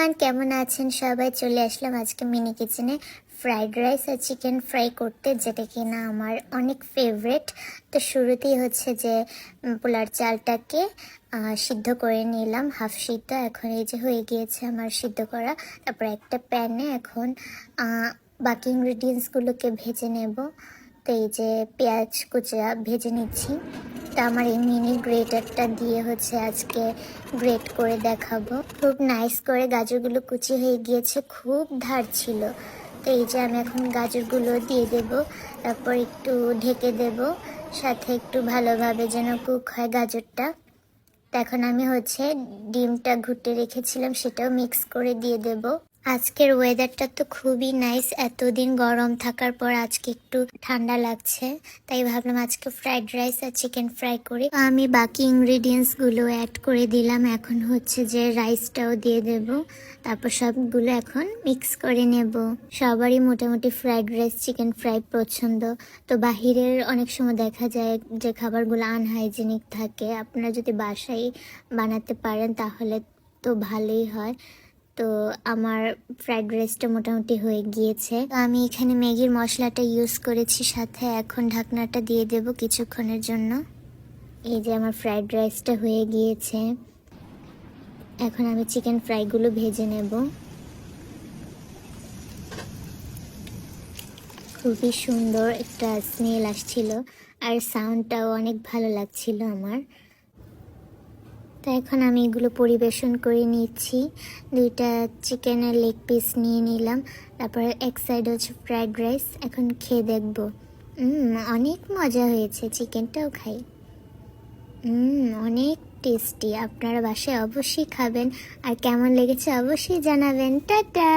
Everyone, কেমন আছেন সবাই? চলে আসলাম আজকে মিনি কিচেনে ফ্রাইড রাইস আর চিকেন ফ্রাই করতে, যেটা কিনা আমার অনেক ফেভারিট। তো শুরুতেই হচ্ছে যে পোলার চালটাকে সিদ্ধ করে নিলাম, হাফ সিদ্ধ। এখন এই যে হয়ে গিয়েছে আমার সিদ্ধ করা। তারপর একটা প্যানে এখন বাকি ইনগ্রিডিয়েন্টসগুলোকে ভেজে নেব। তো এই যে পেঁয়াজ কুচা ভেজে নিচ্ছি। তা আমার এই মিনি গ্রেটারটা দিয়ে হচ্ছে আজকে গ্রেট করে দেখাবো। খুব নাইস করে গাজরগুলো কুচি হয়ে গিয়েছে, খুব ধার ছিল। তো এই যে আমি এখন গাজরগুলো দিয়ে দেব, তারপর একটু ঢেকে দেব, সাথে একটু ভালোভাবে যেন কুক হয় গাজরটা। তো এখন আমি হচ্ছে ডিমটা ঘুটে রেখেছিলাম, সেটাও মিক্স করে দিয়ে দেব। আজকের ওয়েদারটা তো খুবই নাইস, এতদিন গরম থাকার পর আজকে একটু ঠান্ডা লাগছে, তাই ভাবলাম আজকে ফ্রাইড রাইস আর চিকেন ফ্রাই করি। আমি বাকি ইনগ্রিডিয়েন্টসগুলো অ্যাড করে দিলাম, এখন হচ্ছে যে রাইসটাও দিয়ে দেব, তারপর সবগুলো এখন মিক্স করে নেব। সবারই মোটামুটি ফ্রাইড রাইস চিকেন ফ্রাই পছন্দ। তো বাহিরের অনেক সময় দেখা যায় যে খাবারগুলো আনহাইজেনিক থাকে, আপনারা যদি বাসায় বানাতে পারেন তাহলে তো ভালোই হয়। তো আমার ফ্রাইড রাইসটা মোটামুটি হয়ে গিয়েছে। আমি এখানে ম্যাগির মশলাটা ইউজ করেছি, সাথে এখন ঢাকনাটা দিয়ে দেব কিছুক্ষণের জন্য। এই যে আমার ফ্রাইড রাইসটা হয়ে গিয়েছে, এখন আমি চিকেন ফ্রাইগুলো ভেজে নেব। খুবই সুন্দর একটা স্মেল আসছিল, আর সাউন্ডটাও অনেক ভালো লাগছিল আমার। তো এখন আমি এগুলো পরিবেশন করে নিচ্ছি। দুইটা চিকেনের লেগ পিস নিয়ে নিলাম, তারপর এক সাইড হচ্ছে ফ্রাইড রাইস। এখন খেয়ে দেখবো। অনেক মজা হয়েছে, চিকেনটাও খাই। অনেক টেস্টি। আপনারা বাসায় অবশ্যই খাবেন, আর কেমন লেগেছে অবশ্যই জানাবেন। টাটা।